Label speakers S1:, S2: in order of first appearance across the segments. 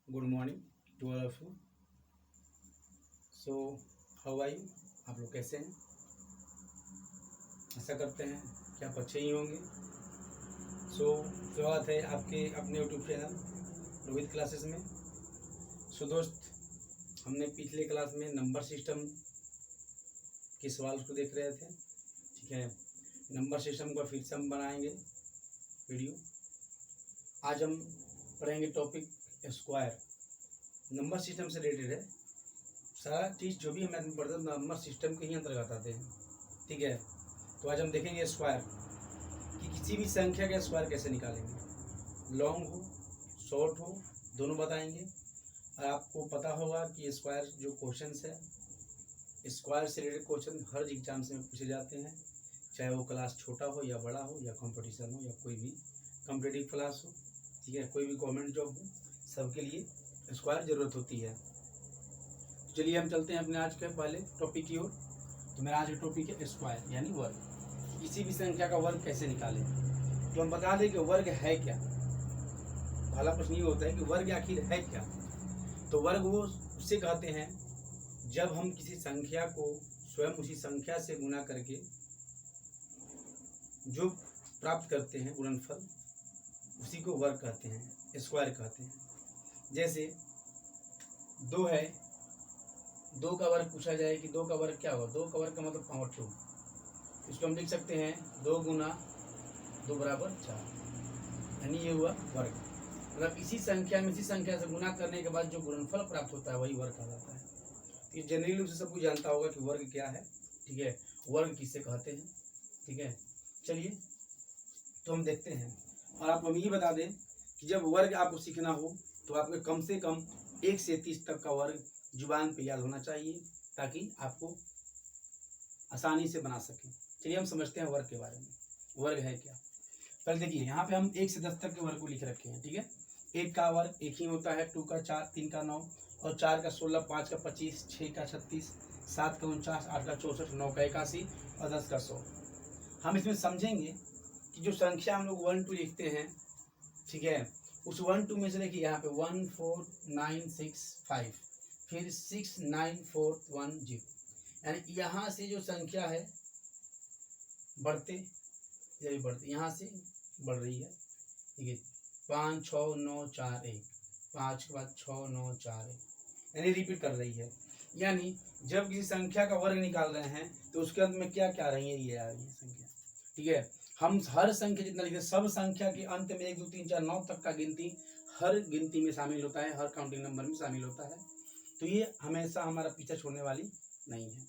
S1: Good morning to all of you. So how are you? आप लोग कैसे हैं? आशा करते हैं कि आप अच्छे ही होंगे। सो स्वागत है आपके अपने यूट्यूब चैनल रोहित क्लासेस में। सो दोस्त, हमने पिछले क्लास में नंबर सिस्टम के सवाल को देख रहे थे। ठीक है, नंबर सिस्टम को फिर से हम बनाएंगे वीडियो। आज हम पढ़ेंगे टॉपिक स्क्वायर। नंबर सिस्टम से रिलेटेड है सारा चीज़, जो भी हमें पढ़ते हैं नंबर सिस्टम के ही अंतर्गत आते हैं। ठीक है, तो आज हम देखेंगे स्क्वायर कि किसी भी संख्या का स्क्वायर कैसे निकालेंगे। लॉन्ग हो शॉर्ट हो दोनों बताएंगे। और आपको पता होगा कि स्क्वायर जो क्वेश्चंस है, स्क्वायर से रिलेटेड क्वेश्चन हर एग्जाम से पूछे जाते हैं, चाहे वो क्लास छोटा हो या बड़ा हो या कंपटीशन हो या कोई भी कॉम्पिटिटिव क्लास हो। ठीक है, कोई भी गवर्नमेंट जॉब हो, सबके लिए स्क्वायर ज़रूरत होती है। चलिए हम चलते हैं अपने आज के पहले टॉपिक की ओर। तो मेरा आज का टॉपिक है स्क्वायर यानी वर्ग। किसी भी संख्या का वर्ग कैसे निकालें। तो हम बता दें कि वर्ग है क्या। पहला प्रश्न ये होता है कि वर्ग आखिर है क्या। तो वर्ग वो उससे कहते हैं जब हम किसी संख्या को स्वयं उसी संख्या से गुणा करके जो प्राप्त करते हैं गुणनफल, उसी को वर्ग कहते हैं, स्क्वायर कहते हैं। जैसे 2 है, 2 का वर्ग पूछा जाए कि 2 का वर्ग क्या होगा। 2 का वर्ग का मतलब पावर 2। इसको हम लिख सकते हैं 2 गुना 2 बराबर 4, यानी ये हुआ वर्ग। मतलब इसी संख्या में इसी संख्या से गुना करने के बाद जो गुणनफल प्राप्त होता है वही वर्ग कहलाता है। तो ये जनरली रूप से सब कुछ जानता होगा कि वर्ग क्या है। ठीक है, वर्ग किसे कहते हैं। ठीक है, चलिए तो हम देखते हैं। और आपको हम ये बता दें कि जब वर्ग आपको सीखना हो तो आपको कम से कम 1 से 30 तक का वर्ग जुबान पे याद होना चाहिए, ताकि आपको आसानी से बना सकें। चलिए हम समझते हैं वर्ग के बारे में। वर्ग है क्या। पहले देखिए, यहाँ पे हम 1 से 10 तक के वर्ग को लिख रखे हैं। ठीक है, 1 का वर्ग 1 ही होता है, 2 का 4, 3 का 9 और 4 का 16, 5 का 25, 6 का 36, 7 का 49, 8 का 64, 9 का 81 और 10 का 100। हम इसमें समझेंगे कि जो संख्या हम लोग 1 2 लिखते हैं, ठीक है, उस 1 2 में से देखिए यहाँ पे 1 4 9 6 5, फिर 6 9 4 1 0, यानी यहाँ से जो संख्या है बढ़ते यहाँ से बढ़ रही है। ठीक है, 5 6 9 4 1, 5 के बाद 6 9 4 1, यानी रिपीट कर रही है। यानी जब किसी संख्या का वर्ग निकाल रहे हैं तो उसके अंत में क्या क्या आ रही है, ये आ रही है संख्या। ठीक है, हम हर संख्या जितना लिखते हैं, सब संख्या के अंत में 1 2 3 4 9 तक का गिनती हर गिनती में शामिल होता है, हर काउंटिंग नंबर में शामिल होता है। तो ये हमेशा हमारा पीछा छोड़ने वाली नहीं है।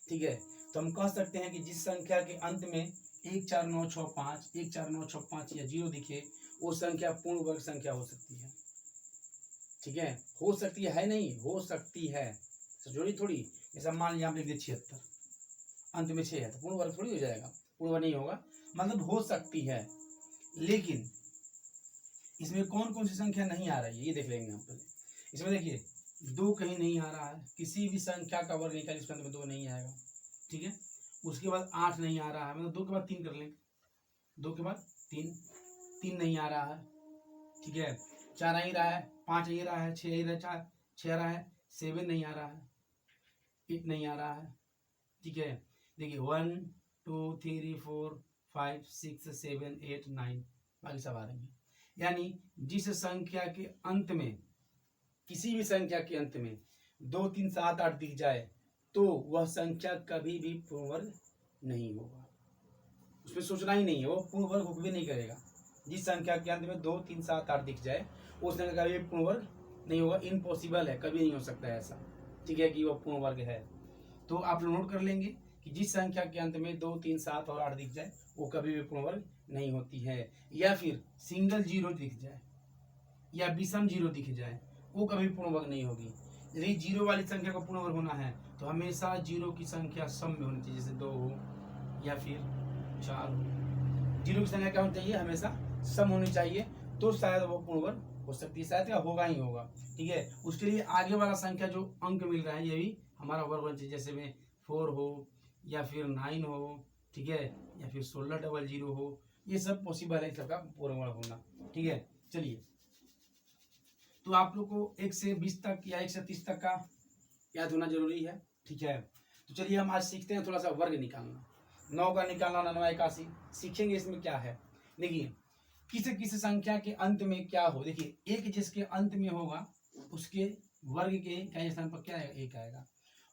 S1: ठीक है, तो हम कह सकते हैं कि जिस संख्या के अंत में 1 4 9 6 5, 1 4 9 6 5 या 0 दिखे, वो संख्या पूर्ण वर्ग संख्या हो सकती है। ठीक है, हो सकती है नहीं, हो सकती है, जोड़ी थोड़ी। जैसा मान लिया आप लिख दिए 76, अंत में 6 है तो पूर्ण वर्ग थोड़ी हो जाएगा, पूर्ण वर्ग नहीं होगा, मतलब हो सकती है। लेकिन इसमें कौन कौन सी संख्या नहीं आ रही है ये देख लेंगे हम पहले। इसमें देखिए 2 कहीं नहीं आ रहा है, किसी भी संख्या का वर्ग निकालिए इसके अंत में 2 नहीं आएगा। ठीक है, उसके बाद 8 नहीं आ रहा है, मतलब 2 के बाद 3 कर लेंगे, 2 के बाद 3, 3 नहीं आ रहा है। ठीक है, 4 आ ही रहा है, 5 आ ही रहा है, 6 आ ही रहा है, 4 6 आ रहा है, 7 नहीं आ रहा है, 8 नहीं आ रहा है। ठीक है, देखिए 1 2 3 4 5 6 7 8 9, बाकी सब आ रही है। यानी जिस संख्या के अंत में, किसी भी संख्या के अंत में 2 3 7 8 दिख जाए तो वह संख्या कभी भी पूर्ण वर्ग नहीं होगा। उसमें सोचना ही नहीं है, वो पूर्ण वर्ग हो भी नहीं करेगा। जिस संख्या के अंत में 2 3 7 8 दिख जाए उस संख्या कभी पूर्ण वर्ग नहीं होगा, इम्पॉसिबल है, कभी नहीं हो सकता है ऐसा। ठीक है, कि वो पूर्ण वर्ग है। तो आप लोग नोट कर लेंगे कि जिस संख्या के अंत में 2 3 7 और 8 दिख जाए वो कभी भी पूर्ण वर्ग नहीं होती है। या फिर सिंगल जीरो दिख जाए या विषम जीरो दिख जाए, वो कभी पूर्ण वर्ग नहीं होगी। यदि जीरो वाली संख्या को पूर्ण वर्ग होना है तो हमेशा जीरो की संख्या सम में होनी चाहिए, जैसे 2 हो या फिर 4 हो। जीरो की संख्या क्या होनी चाहिए, हमेशा सम होनी चाहिए, तो शायद वो पूर्ण वर्ग हो सकती है, शायद क्या होगा ही होगा। ठीक है, उसके लिए आगे वाला संख्या जो अंक मिल रहा है ये भी हमारा वर्ग होना चाहिए, जैसे में 4 हो या फिर 9 हो। ठीक है, या फिर 1600 हो, ये सब पॉसिबल है सबका पूर्ण वर्ग होना। ठीक है, चलिए तो आप लोग को 1 से 20 तक या 1 से 30 तक का याद होना जरूरी है, ठीक है। तो चलिए हम आज सीखते हैं थोड़ा सा वर्ग निकालना। 9 का निकालना, 9 81 सीखेंगे। इसमें क्या है, देखिए किसी किसी संख्या के अंत में क्या हो, देखिए 1 जिसके अंत में होगा उसके वर्ग के इकाई स्थान पर क्या आएगा, 1 आएगा।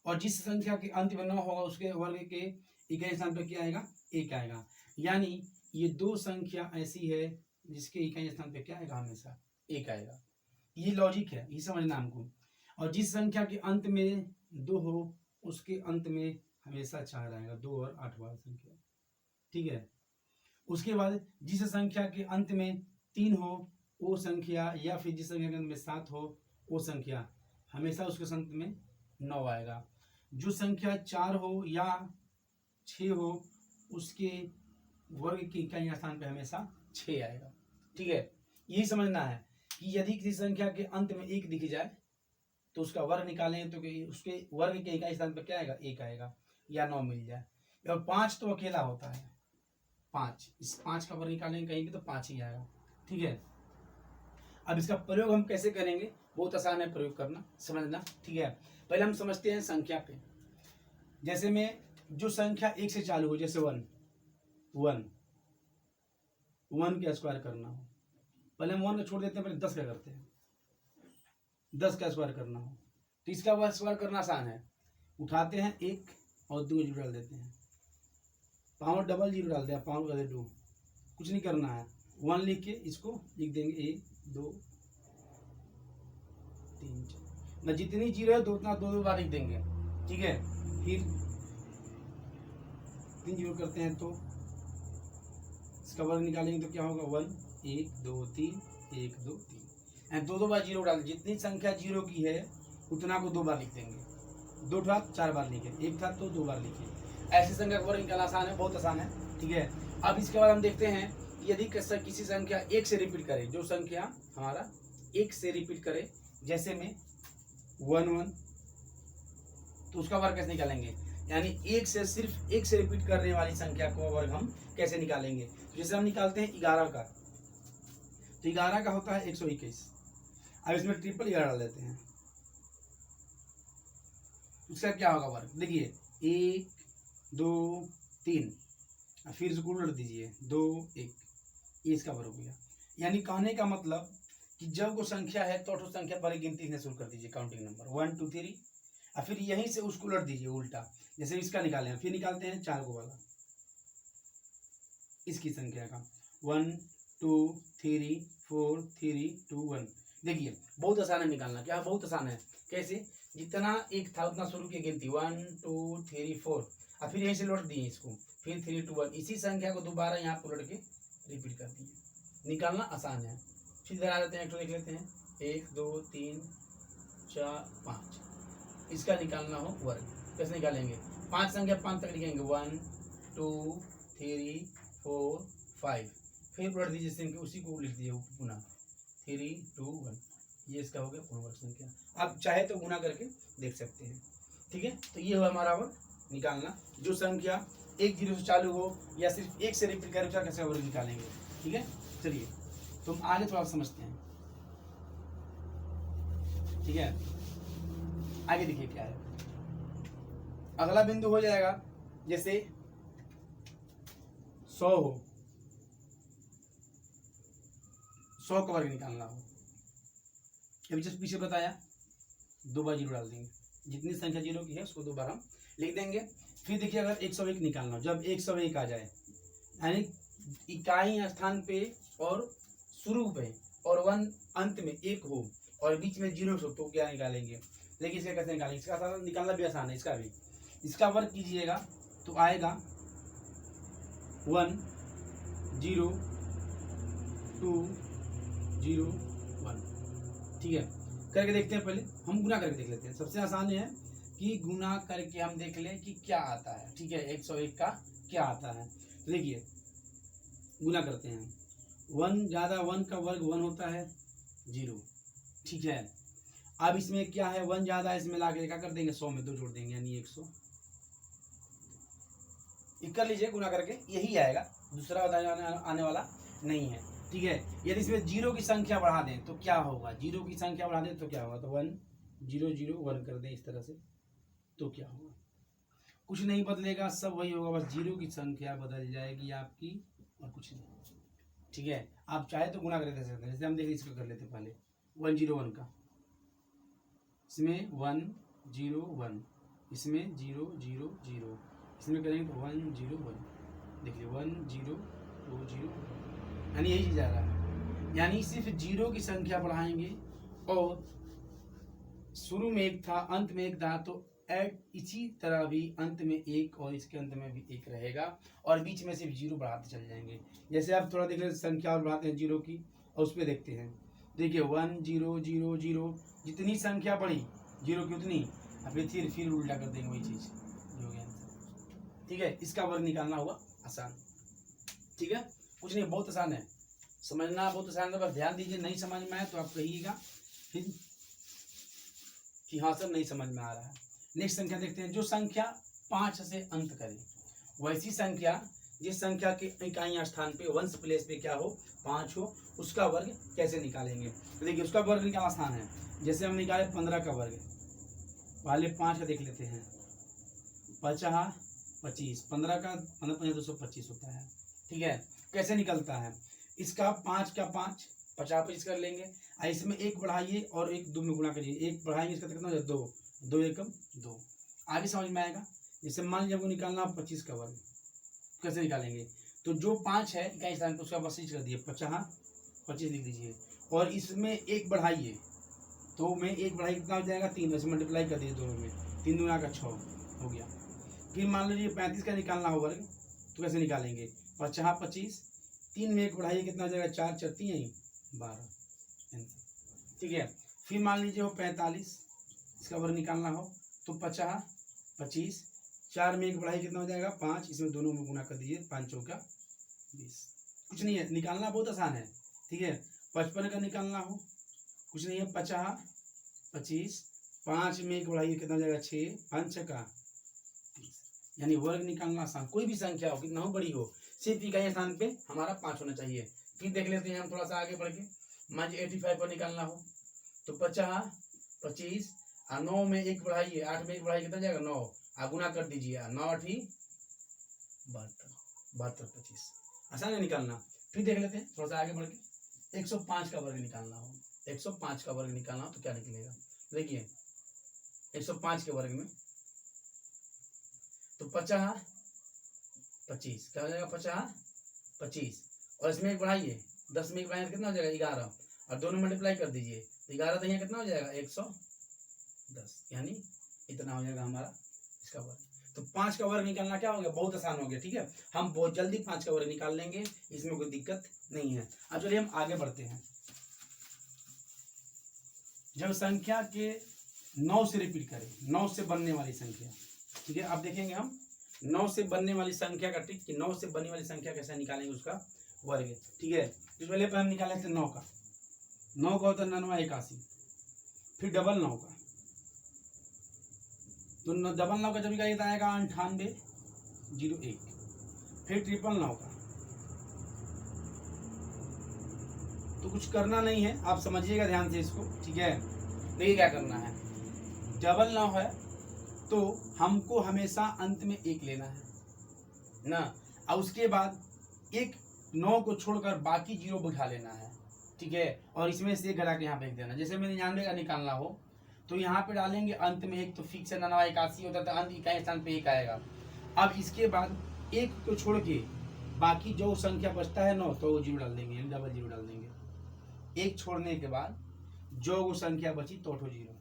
S1: और जिस संख्या के अंत में 9 होगा उसके वर्ग के इकाई स्थान पर क्या आएगा, 1 आएगा। यानी ये दो संख्या ऐसी है जिसके इकाई स्थान पे क्या आएगा, हमेशा 1 आएगा। ये लॉजिक है, ये समझना हमको। और जिस संख्या के अंत में 2 हो उसके अंत में हमेशा 4 आएगा, 2 और 8 वाला संख्या, ठीक है। उसके बाद जिस संख्या के अंत में 3 हो वो संख्या, या फिर जिस संख्या के अंत में 7 हो वो संख्या, हमेशा उसके अंत में 9 आएगा। जो संख्या 4 हो या 6 हो उसके वर्ग की इकाई स्थान पे हमेशा 6 आएगा, ठीक है। यही समझना है कि यदि किसी संख्या के अंत में 1 दिख जाए तो उसका वर्ग निकालेंगे तो उसके वर्ग के इकाई स्थान पर क्या आएगा, 1 आएगा, या 9 मिल जाए। और 5 तो अकेला होता है, 5, इस 5 का वर्ग निकालेंगे कहीं तो 5 ही आएगा, ठीक है। अब इसका प्रयोग हम कैसे करेंगे, बहुत आसान है प्रयोग करना, समझना, ठीक है। पहले हम समझते हैं संख्या पे। जैसे में जो संख्या 1 से चालू हो, जैसे 1 का स्क्वायर करना हो, पहले हम 1 का छोड़ देते हैं, पहले 10 का करते हैं। 10 का स्क्वायर करना हो तो इसका स्क्वायर करना आसान है, उठाते हैं 1 और 2 जीरो डाल देते हैं, पावर डबल जीरो डाल दिया, पावर कर 2, कुछ नहीं करना है। 1 लिख के इसको लिख देंगे 1 2 3 4, ना जितनी जीरो है 2 उतना 2 बार लिख देंगे, ठीक है। फिर 3 जीरो करते हैं तो इसका वर्ग निकालेंगे तो क्या होगा, 1 1 2 3 1 2 3, एंड 2 बार जीरो डाल, जितनी संख्या जीरो की है उतना को 2 बार लिख देंगे। 2 था 4 बार लिखे, 1 था तो 2 बार लिखे। ऐसी संख्या का वर्ग निकालना आसान है, बहुत आसान है, ठीक है। अब इसके बाद हम देखते हैं यदि किसी संख्या 1 से रिपीट करे, जो संख्या हमारा 1 से रिपीट करे, जैसे में 1 1, तो उसका वर्ग कैसे निकालेंगे, यानी 1 से सिर्फ 1 से रिपीट करने वाली संख्या को वर्ग हम कैसे निकालेंगे। जैसे हम निकालते हैं 11 का, तो 11 का होता है 121। अब इसमें ट्रिपल 11 डाल देते हैं, उसका क्या होगा वर्ग, देखिए 1 2 3, फिर इसको उलट दीजिए 2 1, ये इसका वर्ग हो गया। यानी कहने का मतलब कि जब वो संख्या है तो ऑटो संख्या पर गिनती से शुरू कर दीजिए, काउंटिंग नंबर 1 2 3, और फिर यहीं से उसको उलट दीजिए उल्टा, जैसे इसका निकालें। फिर निकालते हैं 4 को वाला, इसकी संख्या का 1 2 3 4 3 2 1। देखिए बहुत आसान है निकालना, क्या बहुत आसान है, कैसे, जितना 1 था उतना शुरू की गिनती 1 2 3 4, और फिर यहीं से लौट दिए इसको, फिर 3 2 1, इसी संख्या को दोबारा यहाँ पर उलट के रिपीट कर दिए। निकालना आसान है। फिर इधर आ जाते हैं, एक देख लेते हैं 1 2 3 4 5, इसका निकालना हो वर्ग, कैसे निकालेंगे, 5 संख्या 5 तक लिखेंगे 1 2 3 4 5, फिर उलट दीजिए संख्या, उसी को लिख दीजिए पुनः 3 2 1, ये इसका हो गया पूर्ण वर्ग संख्या। आप चाहे तो गुना करके देख सकते हैं, ठीक है। तो ये हुआ हमारा वर्ग निकालना, जो संख्या 1 0 से चालू हो या सिर्फ 1 से रिपीट करें उसका कैसे वर्ग निकालेंगे, ठीक है। चलिए तो हम आगे थोड़ा समझते हैं, ठीक है। आगे देखिए क्या है, अगला बिंदु हो जाएगा जैसे 100 हो, 100 का वर्ग निकालना हो, अभी जस्ट पीछे बताया 2 बार जीरो डाल देंगे, जितनी संख्या जीरो की है उसको 2 बार हम लिख देंगे। फिर देखिए अगर 101 निकालना हो, जब 101 आ जाए, यानी इकाई स्थान पे और शुरू पे और 1 अंत में 1 हो और बीच में 0 हो, तो क्या निकालेंगे, लेकिन इसका कैसे निकालेंगे, इसका निकालना भी आसान है। इसका भी इसका वर्ग कीजिएगा तो आएगा 1 0 2 0 1, ठीक है। करके देखते हैं, पहले हम गुना करके देख लेते हैं, सबसे आसान है कि गुना करके हम देख लें कि क्या आता है, ठीक है। 101 का क्या आता है, तो देखिए गुना करते हैं, 1 ज़्यादा 1 का वर्ग 1 होता है 0, ठीक है। अब इसमें क्या है, 1 ज़्यादा है, इसमें लाके क्या कर देंगे, 100 में 2 जोड़ देंगे, यानी 100। कर लीजिए गुना करके, यही आएगा, दूसरा आने वाला नहीं है। ठीक है। यदि इसमें जीरो की संख्या बढ़ा दें तो क्या होगा, जीरो की संख्या बढ़ा दें तो क्या होगा, तो 1 0 0 1 कर दें इस तरह से, तो क्या होगा, कुछ नहीं बदलेगा, सब वही होगा, बस जीरो की संख्या बदल जाएगी आपकी और कुछ नहीं। ठीक है, आप चाहे तो गुणा करके दे सकते हैं, जैसे हम देखिए इसको कर लेते हैं पहले 1 0 1 का, इसमें 1 0 1, इसमें 0 0 0, इसमें करेंगे तो 1 0 1, देखिए 1 0 2 0, यानी यही चीज आ रहा है, यानी सिर्फ जीरो की संख्या बढ़ाएंगे और शुरू में एक था अंत में एक था, तो ऐड इसी तरह भी अंत में एक और इसके अंत में भी एक रहेगा और बीच में सिर्फ जीरो बढ़ाते चले जाएंगे। जैसे आप थोड़ा देख लें संख्या और बढ़ाते हैं जीरो की और उस पर देखते हैं, देखिए 1 0 0 0, जितनी संख्या बढ़ी जीरो की उतनी, अब फिर उल्टा कर देंगे वही चीज हो गया। ठीक है, इसका वर्ग निकालना हुआ आसान। ठीक है, कुछ नहीं, बहुत आसान है, समझना बहुत आसान है, बस ध्यान दीजिए, नहीं समझ में आए तो आप कहिएगा फिर कि हाँ सर नहीं समझ में आ रहा है। नेक्स्ट संख्या देखते हैं, जो संख्या 5 से अंत करे, वैसी संख्या जिस संख्या के इकाई स्थान पे वंश प्लेस पे क्या हो 5 हो, उसका वर्ग कैसे निकालेंगे। तो देखिए उसका वर्ग निकालना आसान है, जैसे हम निकाले 15 का वर्ग, पहले 5 का देख लेते हैं, 50 25, 15 का 15 225 होता है। ठीक है, कैसे निकलता है, इसका 5 का 5 50 25 कर लेंगे, इसमें एक बढ़ाइए और एक दो में गुणा करिए, एक बढ़ाएंगे इसका कितना हो जाए 2, 2 एकम 2, आगे समझ में आएगा। जैसे मान लीजिए आपको निकालना 25 का वर्ग, कैसे निकालेंगे, तो जो 5 है इकाई स्थान पर उसका 25 कर दिए, 50 25 लिख दीजिए, और इसमें एक बढ़ाइए, तो में एक बढ़ाई कितना हो जाएगा 3, वैसे मल्टीप्लाई कर दीजिए दोनों में, 3 दूना का 6 हो गया। फिर मान लीजिए 35 का निकालना हो वर्ग, तो कैसे निकालेंगे, 50 25, 3 में एक बढ़ाइए कितना हो जाएगा 4 4 3 12। ठीक है, फिर मान लीजिए हो 45, इसका वर्ग निकालना हो तो 50 25, 4 में एक बढ़ाई कितना हो जाएगा 5, इसमें दोनों में गुणा कर दीजिए, 5 चौका 20, कुछ नहीं है, निकालना बहुत आसान है। ठीक है, 55 का निकालना हो कुछ नहीं है, 50 25, 5 में एक बढ़ाइए कितना हो जाएगा 6, 5 छक्का 30, यानी वर्ग निकालना आसान, कोई भी संख्या हो कितना हो बड़ी हो, सिर्फ इकाई स्थान पे हमारा 5 होना चाहिए। फिर देख लेते हैं हम थोड़ा सा आगे बढ़ के, मान 85 को निकालना हो तो 50 25 और 9 में एक बढ़ाइए, 8 में एक बढ़ाइए कितना जाएगा 9, गुना कर दीजिए, 9 8 72 25, आसान है निकालना। फिर देख लेते हैं थोड़ा सा आगे बढ़ के, 105 का वर्ग निकालना हो, 105 का वर्ग निकालना हो तो क्या निकलेगा, देखिए 105 के वर्ग में तो 50 25 क्या हो जाएगा, 50 25 और इसमें एक बढ़ाइए, 10 में एक बढ़ाइए कितना हो जाएगा 11, और दोनों मल्टीप्लाई कर दीजिए, तो 11 दही कितना हो जाएगा 110, यानी इतना हो जाएगा हमारा इसका वर्ग। तो 5 का वर्ग निकालना क्या हो गया, बहुत आसान हो गया। ठीक है, हम बहुत जल्दी 5 का वर्ग निकाल लेंगे, इसमें कोई दिक्कत नहीं है। अब चलिए हम आगे बढ़ते हैं, जब संख्या के 9 से रिपीट करें, 9 से बनने वाली संख्या। ठीक है, अब देखेंगे हम 9 से बनने वाली संख्या का ट्रिक कि 9 से बनने वाली संख्या कैसे निकालेंगे उसका वर्ग। ठीक है, तो पहले हम निकाल लेते हैं 9 का, 9 का होता है 99 81, फिर डबल 9 का, तो डबल 9 का जब इकाई आएगा 98 01, फिर ट्रिपल 9 का, तो कुछ करना नहीं है, आप समझिएगा ध्यान से इसको। ठीक है, देखिए क्या करना है, डबल 9 है तो हमको हमेशा अंत में एक लेना है ना, और उसके बाद एक 9 को छोड़कर बाकी 0 बिठा लेना है। ठीक है, और इसमें से घटा के यहाँ फेंक देना, जैसे में 99 का निकालना हो तो यहाँ पे डालेंगे अंत में एक, तो फिक्स है 99 81 होता था, अंत इकाई स्थान पे एक आएगा। अब इसके बाद एक को छोड़ के बाकी जो संख्या बचता है 9, तो वो 0 डाल देंगे, यानी डबल 0 डाल देंगे। एक छोड़ने के बाद जो वो संख्या बची तो 0।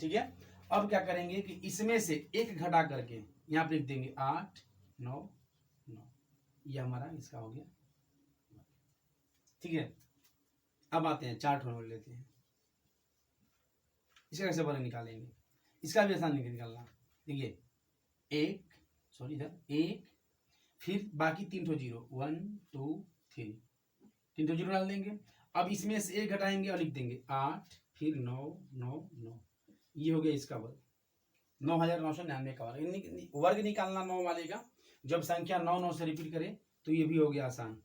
S1: ठीक है, अब क्या करेंगे कि इसमें से एक घटा करके यहाँ पे लिख देंगे 8 9 9, ये हमारा इसका हो गया। ठीक है, अब आते हैं 4 ठोड़ लेते हैं, इसका कैसे वर्ग निकालेंगे, इसका भी आसान निकालना। देखिए एक, फिर बाकी 3 ठो 0, 1 2 3, 3 ठो 0 डाल देंगे। अब इसमें से एक घटाएंगे और लिख देंगे 8, फिर 9 9 9, ये हो गया इसका वर्ग, 9999 का वर्ग। वर्ग निकालना 9 वाले का, जब संख्या 9 9 से रिपीट करे तो ये भी हो गया आसान।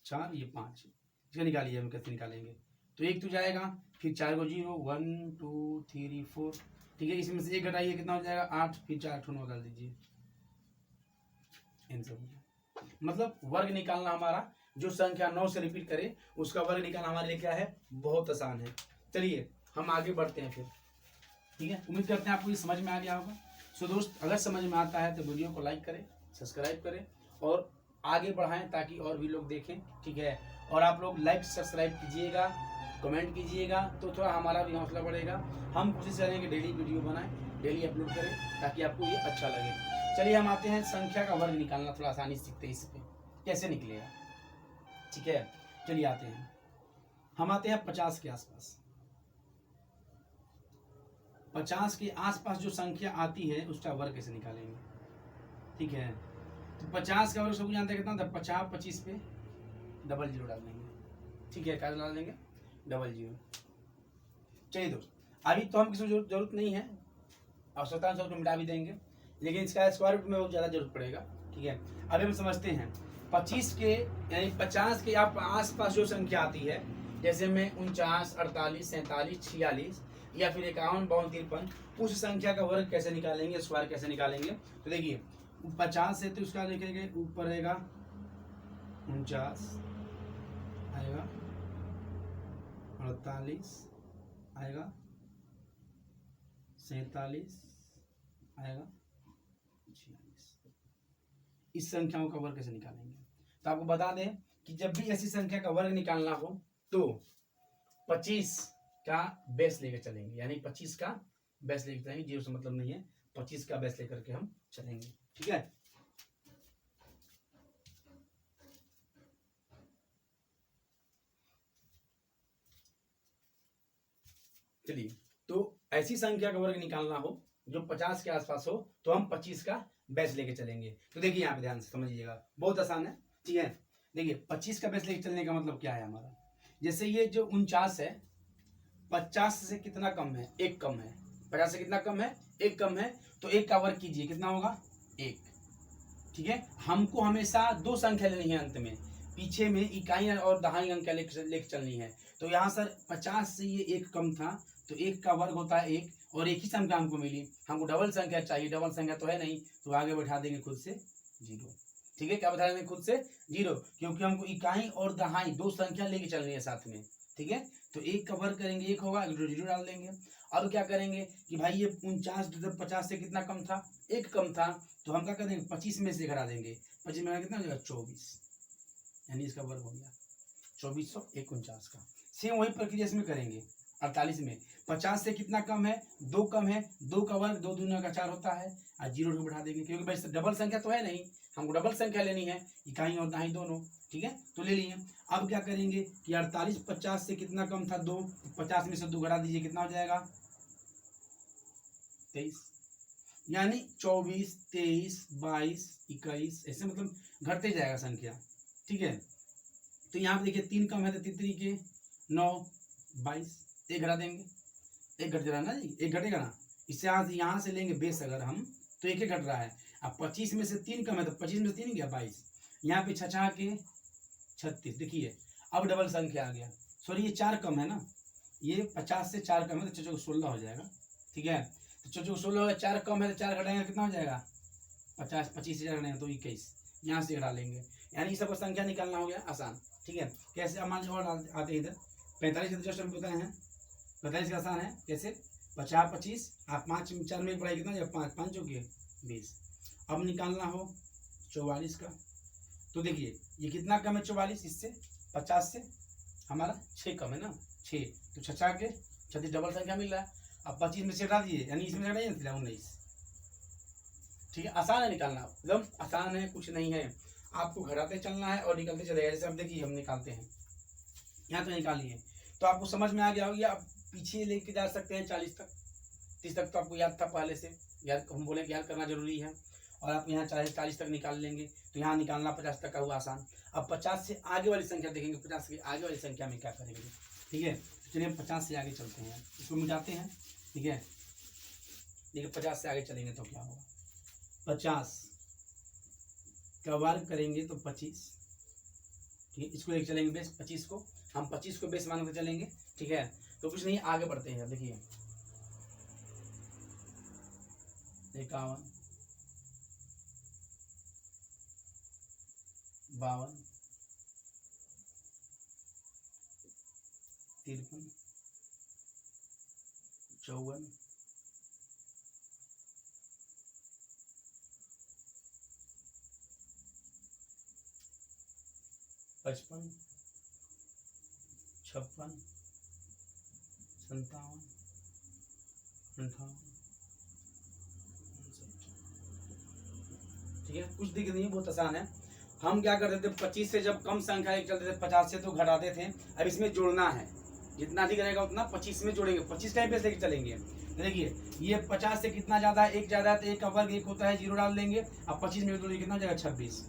S1: 4, ये 5, इसका निकालिए, हम कैसे निकालेंगे। तो 1 तो जाएगा, फिर 4 को 0, 1 2 3 4, ठीक है। इसमें से 1 घटाइए, कितना हो जाएगा 8, फिर 4 9 डाल दीजिए, आंसर हो गया। मतलब वर्ग निकालना हमारा, जो संख्या 9 से रिपीट करे उसका वर्ग निकालना हमारे लिए क्या है, बहुत आसान है। चलिए हम आगे बढ़ते हैं फिर, ठीक है। उम्मीद करते हैं आपको ये समझ में आ गया होगा। सो दोस्त, अगर समझ में आता है तो वीडियो को लाइक करें, सब्सक्राइब करें और आगे बढ़ाएं ताकि और भी लोग देखें, ठीक है। और आप लोग लाइक सब्सक्राइब कीजिएगा, कमेंट कीजिएगा, तो थोड़ा हमारा भी हौसला बढ़ेगा। हम कोशिश करेंगे डेली वीडियो बनाएं, डेली अपलोड करें, ताकि आपको ये अच्छा लगे। चलिए हम आते हैं संख्या का वर्ग निकालना, थोड़ा आसानी सीखते हैं, इस पे कैसे निकलेगा, ठीक है। चलिए आते हैं, हम आते हैं 50 के आसपास। 50 के आसपास जो संख्या आती है उसका वर्ग कैसे निकालेंगे, ठीक है। तो 50 का वर्ग सब जानते हैं कितना था, 50 25 पे डबल जीरो डाल देंगे, ठीक है। क्या डाल देंगे, डबल जीरो। चलिए दोस्त, अभी तो हम किसी को जरूरत नहीं है, आवश्यकता अनुसार मिटा भी देंगे, लेकिन इसका स्क्वायर रूट में बहुत ज़्यादा जरूरत पड़ेगा, ठीक है। अभी हम समझते हैं 25 के यानी 50 के आप आसपास जो संख्या आती है, जैसे में 49 48 47 46 या फिर 51 52 53, उस संख्या का वर्ग कैसे निकालेंगे, स्क्वायर कैसे निकालेंगे। तो देखिए 50 है तो उसका देखेंगे ऊपर रहेगा 49 आएगा, 48 आएगा, 47 आएगा, 46। इस संख्याओं का वर्ग कैसे निकालेंगे। तो आपको बता दें कि जब भी ऐसी संख्या का वर्ग निकालना हो तो 25 का बेस लेकर चलेंगे, यानी 25 का बेस लेकर चलेंगे, जीरो से मतलब नहीं है, 25 का बेस लेकर के हम चलेंगे, ठीक है। चलिए, तो ऐसी संख्या का वर्ग निकालना हो जो 50 के आसपास हो तो हम 25 का बेस लेके चलेंगे। तो देखिए यहाँ पे ध्यान से समझिएगा, बहुत आसान है, ठीक है। देखिए 25 का बेस लेके चलने का मतलब क्या है हमारा, जैसे ये जो 49 है, 50 से कितना कम है, 1 कम है, 50 से कितना कम है, 1 कम है, तो 1 का वर्ग कीजिए, कितना होगा 1, ठीक है। हमको हमेशा 2 संख्या लेनी है, अंत में पीछे में इकाई और दहाई अंक लेके चलनी है। तो यहाँ सर 50 से ये 1 कम था, तो 1 का वर्ग होता है 1, और एक ही संख्या हमको मिली, हमको डबल संख्या चाहिए, डबल संख्या तो है नहीं, तो आगे बैठा देंगे खुद से 0, ठीक है। क्या बैठा देंगे खुद से 0, क्योंकि हमको इकाई और दहाई 2 संख्या लेके चलनी है साथ में, ठीक है। तो 1 का वर्ग करेंगे 1 होगा, 0 डाल देंगे। अब क्या करेंगे कि भाई ये 49 50 से कितना कम था, 1 कम था, तो हम क्या करेंगे 25 में से घटा देंगे, 25 में कितना हो जाएगा 24, यानी इसका वर्ग हो गया 2449 का। सेम वही प्रक्रिया इसमें करेंगे 48 में, 50 से कितना कम है, 2 कम है, 2 का वर्ग 2 दूना का 4 होता है, और 0 को बढ़ा देंगे, क्योंकि भाई डबल संख्या तो है नहीं, हमको डबल संख्या लेनी है, इकाई और दहाई दोनों, ठीक है। तो ले लिए। अब क्या करेंगे कि 48 50 से कितना कम था 2, 50 में से 2 घटा दीजिए, कितना हो जाएगा 23, यानी 24 23 22 21, ऐसे मतलब घटते जाएगा संख्या, ठीक है। तो यहाँ पे देखिए 3 कम है तो 3 के 9 22, 1 घटा देंगे, 1 घट रहा है ना जी, 1 घटेगा ना, इससे यहाँ से लेंगे बेस अगर हम, तो 1 घट रहा है। अब 25 में से 3 कम है तो 25 में से 3 गया 22, यहाँ पे 6 के 36, देखिए अब डबल संख्या आ गया, सॉरी ये 4 कम है ना, ये 50 से 4 कम है तो 16 हो जाएगा, ठीक है। तो 16 4 कम है तो 4 घटाएंगे कितना हो जाएगा 50, 25 से 4 घटाएंगे तो 21, यहाँ से घटा लेंगे, यानी सब संख्या निकालना हो गया आसान, ठीक है। कैसे हमारे और आते हैं इधर 45 का जस्ट हम बताए हैं, 45 का आसान है कैसे, 50 25, आप 5 4 में पढ़ाई कितना, 5 5 जो कि 20। अब निकालना हो 44 का, तो देखिए ये कितना कम है 44, इससे 50 से हमारा 6 कम है ना, 6, तो 6 के 36 डबल संख्या मिल रहा है। अब 25 में से हटा दिए, यानी इसमें से हटाइए 19, ठीक है। आसान है निकालना, एकदम आसान है, कुछ नहीं है, आपको घटाते चलना है और निकलते चलेगा। जैसे अब देखिए हम निकालते हैं, यहाँ तो निकालिए, तो आपको समझ में आ गया होगा, आप पीछे लेके जा सकते हैं 40 तक, 30 तक तो आपको याद था पहले से, याद हम बोले कि याद करना जरूरी है, और आप यहाँ चाहे 40 तक निकाल लेंगे, तो यहाँ निकालना 50 तक का हुआ आसान। अब 50 से आगे वाली संख्या देखेंगे, 50 के आगे वाली संख्या में क्या करेंगे, ठीक है। चलिए हम 50 से आगे चलते हैं, इसको मिटाते हैं, ठीक है। देखिए 50 से आगे चलेंगे तो क्या होगा, 50 का वर्ग करेंगे तो 25, ठीक है, इसको लेके चलेंगे बेस 25 को, हम 25 को बेस मान के चलेंगे। ठीक है, तो कुछ नहीं, आगे बढ़ते हैं। देखिए 51, 52, 53, 54, 55, 56, 57, 58, 59। ठीक है, कुछ दिक्कत नहीं, बहुत आसान है। हम क्या करते थे, 25 से जब कम संख्या एक चलते थे 50 से तो घटाते थे। अब इसमें जोड़ना है, जितना अधिक रहेगा उतना 25 में जोड़ेंगे, 25 टाइम पे लेके चलेंगे। देखिए ये 50 से कितना ज्यादा है, एक ज्यादा है तो एक का वर्ग एक होता है, 0 डाल देंगे। अब 25 में जोड़ेंगे कितना हो जाएगा, 26।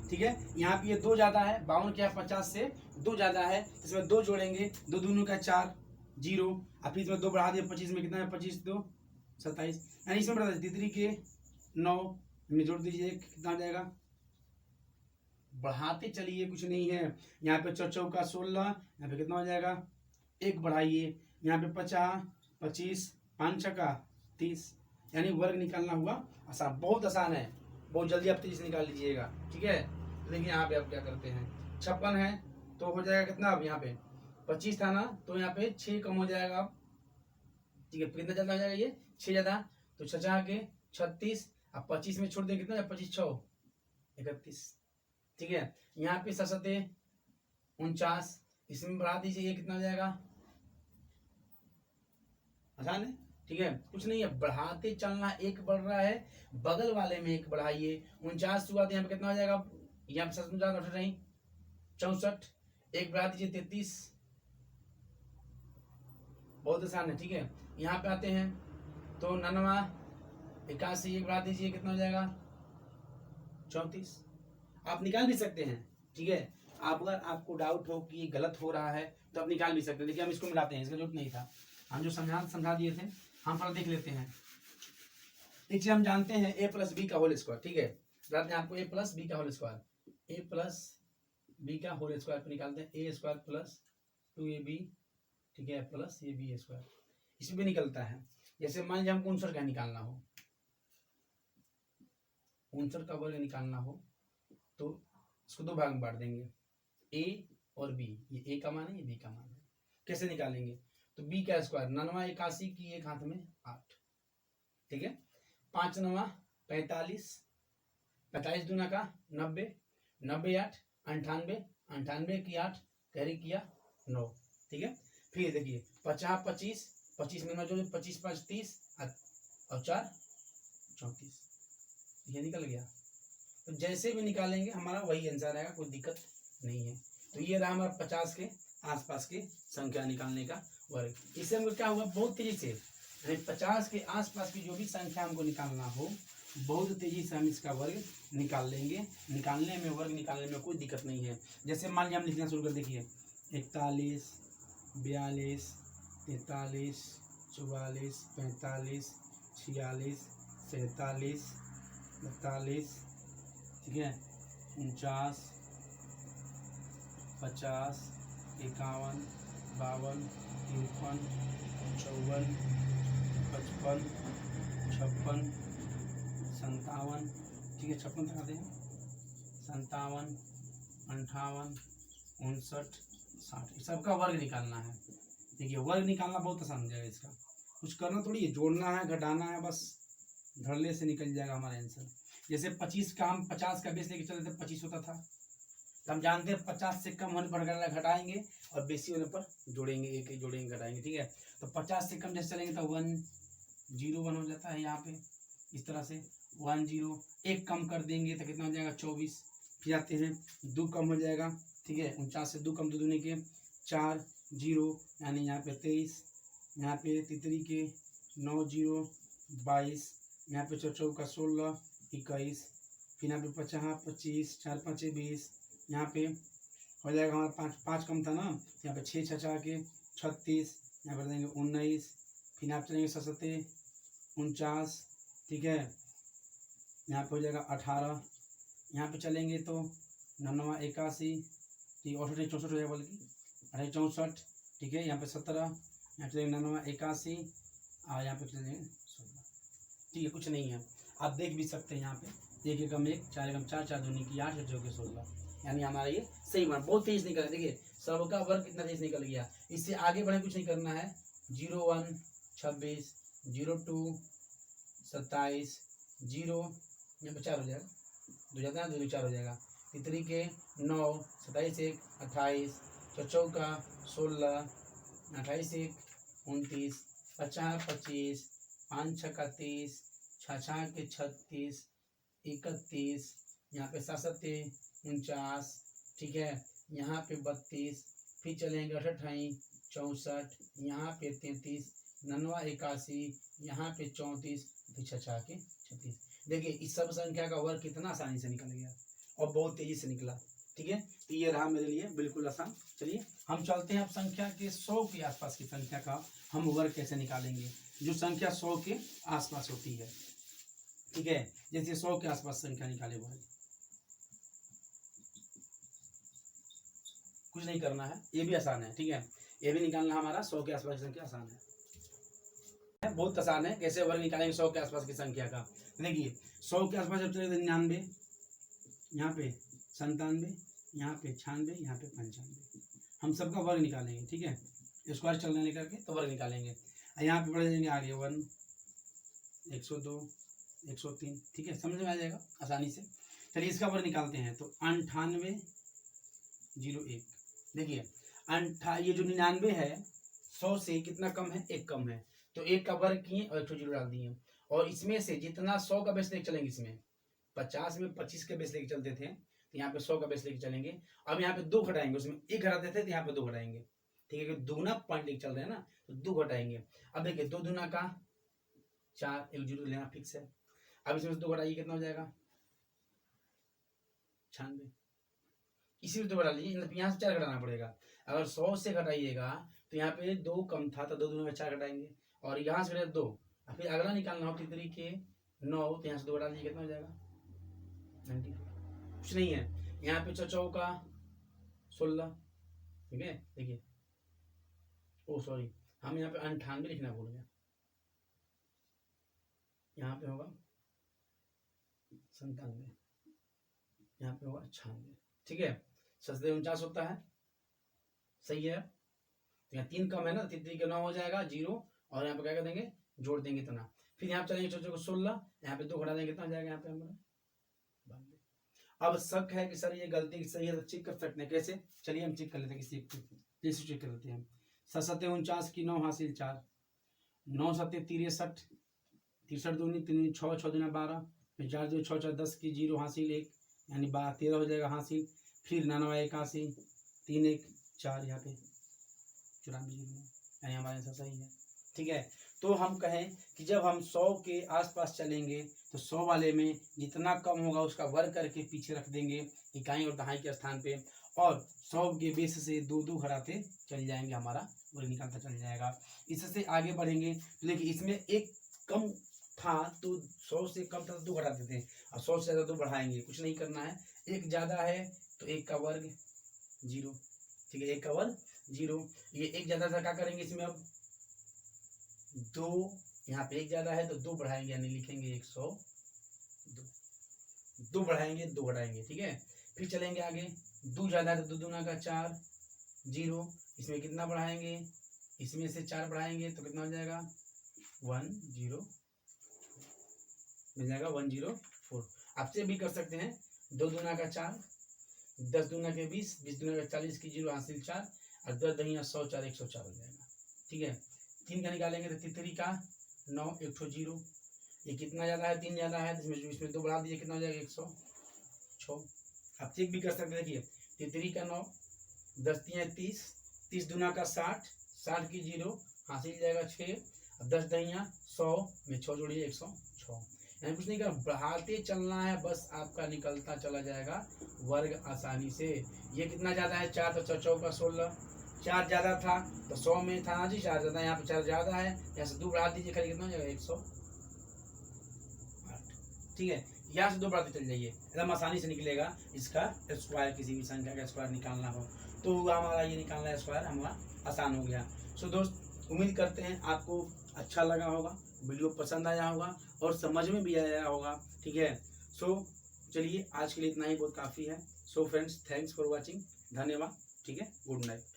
S1: ठीक है, यहाँ पे ये 2 ज्यादा है, 52 क्या 50 से 2 ज्यादा है, इसमें 2 जोड़ेंगे, 2 दूनों का 4, 0। अब फिर इसमें 2 बढ़ा दिए, 25 में कितना है, 25 2 27, यानी इसमें बढ़ा दीजिए के 9 में जोड़ दीजिए, कितना हो जाएगा, बढ़ाते चलिए, कुछ नहीं है। यहाँ पे 4 चौका 16, यहाँ पे कितना हो जाएगा, 1 बढ़ाइए, यहाँ पे 50, 25, 5 छक्का 30, यानी वर्ग निकालना हुआ आसान, बहुत आसान है, बहुत जल्दी आप 30 निकाल लीजिएगा। ठीक है, तो देखिए यहाँ पे आप क्या करते हैं, 56 है तो हो जाएगा कितना, अब यहाँ पे 25 था ना, तो यहाँ पे 6 कम हो जाएगा अब। ठीक है, कितना ज्यादा हो जाएगा, ये 6 ज्यादा, तो 6 के 36, अब 25 में छोड़ दें, कितना 25 6 31। ठीक है, यहाँ पे 7 49, इसमें बढ़ा दीजिए, ये कितना हो जाएगा, आसान है। ठीक है, कुछ नहीं है, बढ़ाते चलना, एक बढ़ रहा है, बगल वाले में एक बढ़ाइए, 49 हुआ तो यहाँ पे कितना हो जाएगा, यहाँ पे 7 नहीं 64, एक बढ़ा दीजिए 33, बहुत आसान है। ठीक है, यहाँ पे आते हैं तो 99, 81, एक बढ़ा दीजिए, कितना हो जाएगा 34, आप निकाल भी सकते हैं। ठीक है, आप अगर आपको डाउट हो कि ये गलत हो रहा है तो आप निकाल भी सकते हैं। देखिए हम इसको मिलाते हैं, इसका जरूरत नहीं था, हम जो समझा दिए थे, हम थोड़ा देख लेते हैं। देखिए हम जानते हैं a प्लस बी का होल स्क्वायर। ठीक है, रात में आपको a प्लस बी का whole square, a plus B का होल स्क्वायर को निकालते हैं, a स्क्वायर प्लस 2ab, ठीक है, प्लस ये बी स्क्वायर, इसमें भी निकलता है। जैसे मान लीजिए हमको 59 का निकालना हो, 59 का वर्ग निकालना हो तो इसको 2 भाग में बांट देंगे, a और b, ये a का मान है, ये b का मान है। कैसे निकालेंगे, तो b का स्क्वायर 99 81 की एक हाथ में 8, ठीक है, 5 9 45, 45 दूना का 90, 90 8 98, 98 की 8 कैरी किया 9। ठीक है, फिर देखिए 50 25, 25 में 9 जोड़े, 25 5 30 और 4 34, ये निकल गया। तो जैसे भी निकालेंगे हमारा वही आंसर आएगा, कोई दिक्कत नहीं है। तो ये रहा हमारा 50 के आसपास के संख्या निकालने का वर्ग। इससे हमको क्या हुआ, बहुत तेजी से, यानी 50 के आसपास की जो भी संख्या हमको निकालना हो, बहुत तेजी से हम इसका वर्ग निकाल लेंगे। निकालने में, वर्ग निकालने में कोई दिक्कत नहीं है। जैसे मान लीजिए हम लिखना शुरू कर, देखिए 41 42 43 44 45 46 47 42, ठीक है, 49 50 51 52 53 54 55 56 57, ठीक है 56 तक आते हैं, 57 58 59 60, सबका वर्ग निकालना है। देखिए वर्ग निकालना बहुत आसान हो जाएगा, इसका कुछ करना थोड़ी है, जोड़ना है घटाना है, बस धड़ल्ले से निकल जाएगा हमारा आंसर। जैसे 25 का हम 50 का बेस लेके चलते थे, 25 होता था, तो हम जानते हैं 50 से कम होने पर घटाएंगे और बेसी होने पर जोड़ेंगे, एक ही जोड़ेंगे घटाएंगे। ठीक है, तो 50 से कम जैसे चलेंगे तो 1 0 1 हो जाता है, यहाँ पे इस तरह से 1 0, एक कम कर देंगे तो कितना हो जाएगा 24। फिर आते हैं 2 कम हो जाएगा, ठीक है, 49 से 2 कम, 2 दूनी के 4 0, यानी यहाँ पे 23, यहाँ पे तितरी के 9 0 22, यहाँ पे 4 चौका 16 21, फिर यहाँ पे 50 25 4 5 20, यहाँ पे हो जाएगा हमारा 5 5 कम था ना, यहाँ पे 6 6 के 36, यहाँ पर देंगे 19, फिर आप चलेंगे 77 49, ठीक है, यहाँ पे हो जाएगा 18, यहाँ पे चलेंगे तो 99 81, ठीक है, 64 हो जाएगा बल्कि 64, ठीक है। यहाँ पे 17, यहाँ पे 99, 81 और यहाँ पे 16, ठीक है, कुछ नहीं है। आप देख भी सकते हैं यहाँ पे 1 एकम 1, 4 एकम 4, 4 दूनी की 8, 4 के 16, यानी हमारा ये सही मान बहुत तेज निकल। देखिए सबका वर्ग कितना तेज निकल गया। इससे आगे बढ़े कुछ नहीं करना है। 01 26, 02 27, 0 यहाँ पे 4 हो जाएगा, 2 जाता है 2 4 हो जाएगा। तितरी के 9, 27 1 28, 4 का 16, 28 1 29, 50 25, 5 6 का 30, 6 के 36, 31, यहाँ पे 7 49, ठीक है। यहाँ पे 32, फिर चलेंगे 28 64, यहाँ पे 33, 99 81, यहाँ पे 34, फिर 6 के 36। देखिए इस सब संख्या का वर्ग कितना आसानी से निकल गया और बहुत तेजी से निकला, ठीक है। तो ये रहा मेरे लिए बिल्कुल आसान। चलिए हम चलते हैं अब संख्या के 100 के आसपास की संख्या का हम वर्ग कैसे निकालेंगे, जो संख्या 100 के आसपास होती है, ठीक है। जैसे 100 के आसपास संख्या निकाले वर्ग, कुछ नहीं करना है, ये भी आसान है, ठीक है। ये भी निकालना हमारा 100 के आसपास की संख्या आसान है, बहुत आसान है। कैसे वर्ग निकालेंगे 100 के आसपास की संख्या का, देखिए 100 के आसपास जब चले 99, यहाँ पे 97, यहाँ पे 96, यहाँ पे 95, हम सबका वर्ग निकालेंगे, ठीक है। स्क्वायर चलने लेकर के तो वर्ग निकालेंगे। यहाँ पे बढ़ जाएंगे आगे 1 102 103, ठीक है, समझ में आ जाएगा आसानी से। चलिए इसका वर्ग निकालते हैं। तो 98 01, देखिए ये जो 99 है 100 से कितना कम है, 1 कम है, तो 1 का वर्ग किए और 1 0 डाल दिए। और इसमें से जितना 100 का बेस लेके चलेंगे, इसमें 50 में 25 के बेस लेके चलते थे, तो यहाँ पे 100 का बेस लेके चलेंगे। अब यहाँ पे 2 घटाएंगे, उसमें 1 घटाते थे तो यहाँ पे 2 घटाएंगे, ठीक है, क्योंकि दुगुना पॉइंट लेके चल रहे हैं ना, तो 2 घटाएंगे। अब देखिए 2 दूना का 4, 1 0 लेना फिक्स है। अब इसमें से 2 घटाइए कितना हो जाएगा 96, इसी में 2 घटा लीजिए, यहाँ से 4 घटाना पड़ेगा। अगर 100 से घटाइएगा तो यहाँ पे 2 कम था तो 2 दूना का 4 घटाएंगे, और यहाँ से घटाए 2, फिर अगला निकालना हो तितरी के 9, तो यहाँ से 2 घटा लीजिए कितना हो जाएगा 94, कुछ नहीं है। यहाँ पे 4 का 16, ठीक है। देखिए ओ सॉरी, हम यहाँ पे 98 लिखना भूल गए, यहाँ पे होगा 97, यहाँ पे होगा 96, ठीक है। 49 होता है, सही है। तो यहाँ 3 कम है ना, तितरी के 9 हो जाएगा 0, और यहाँ पे क्या कर देंगे जोड़ देंगे इतना। फिर यहाँ पे चलेंगे 4 को 16, यहाँ पे 2 घटा देंगे, कितना हो जाएगा यहाँ पे हमारा 92। अब शक है कि सर ये गलती सही है तो चेक कर सकते हैं, कैसे, चलिए हम चेक कर लेते हैं, किसी चेक कर लेते हैं। 7 49 की 9 हासिल 4, 9 7 63, 63 दूनी 3 6 6 दूना 12, फिर 4 2 6 4 10 की 0 हासिल 1, यानी 13 हो जाएगा हासिल। फिर 99 81 3 1 4, यहाँ पे 94, यानी हमारे आंसर सही है, ठीक है। तो हम कहें कि जब हम 100 के आसपास चलेंगे तो 100 वाले में जितना कम होगा उसका वर्ग करके पीछे रख देंगे इकाई और दहाई के स्थान पे, और 100 के बेस से 2 2 घटाते चल जाएंगे, हमारा वर्ग निकलता चल जाएगा। इससे आगे बढ़ेंगे तो देखिए इसमें 1 कम था तो 100 से कम था तो 2 घटाते थे, और 100 से ज़्यादा 2 बढ़ाएंगे, कुछ नहीं करना है। 1 ज़्यादा है तो 1 का वर्ग 0, ठीक है, 1 का वर्ग 0। ये 1 ज़्यादा था, क्या करेंगे इसमें अब 2, यहाँ पे 1 ज़्यादा है तो 2 बढ़ाएंगे, यानी लिखेंगे 102, 2 बढ़ाएंगे 2 घटाएंगे, ठीक है। फिर चलेंगे आगे, 2 ज़्यादा है तो 2 दूना का 4 0, इसमें कितना बढ़ाएंगे, इसमें से 4 बढ़ाएंगे तो कितना हो जाएगा 104, मिल जाएगा 104। आपसे भी कर सकते हैं, 2 दूना का 4, 10 दूना के 20, 20 दूना का 40 की 0 हासिल 4, और 10 दहिया 100 4 104 हो जाएगा, ठीक है। 3 का निकालेंगे तो तितरी का 9 1 0, ये कितना ज़्यादा है 3 ज़्यादा है, इसमें 2 बढ़ा दीजिए, कितना हो जाएगा 106। आप चेक भी कर सकते हैं, देखिए तितरी का 9, 10 3 30, 30 दूना का 60, 60 की 0 हासिल जाएगा 6, और 10 दहिया 100 में 6 जोड़िए 106, यानी कुछ नहीं कर, बढ़ाते चलना है, बस आपका निकलता चला जाएगा वर्ग आसानी से। ये कितना ज़्यादा है 4, तो 4 का 16, 4 ज़्यादा था तो 100 में था ना जी, 4 ज़्यादा, यहाँ पे 4 ज़्यादा है, यहाँ से 2 बढ़ा दीजिए, खाली कितना हो जाएगा 108, ठीक है। यहाँ से 2 बढ़ाते चल जाइए, एकदम आसानी से निकलेगा इसका स्क्वायर। किसी भी संख्या का स्क्वायर निकालना हो तो हमारा ये निकालना स्क्वायर हमारा आसान हो गया। सो दोस्त उम्मीद करते हैं आपको अच्छा लगा होगा, वीडियो पसंद आया होगा और समझ में भी आया होगा, ठीक है। सो चलिए आज के लिए इतना ही बहुत काफ़ी है। So friends, thanks for watching, धन्यवाद, ठीक है, गुड नाइट।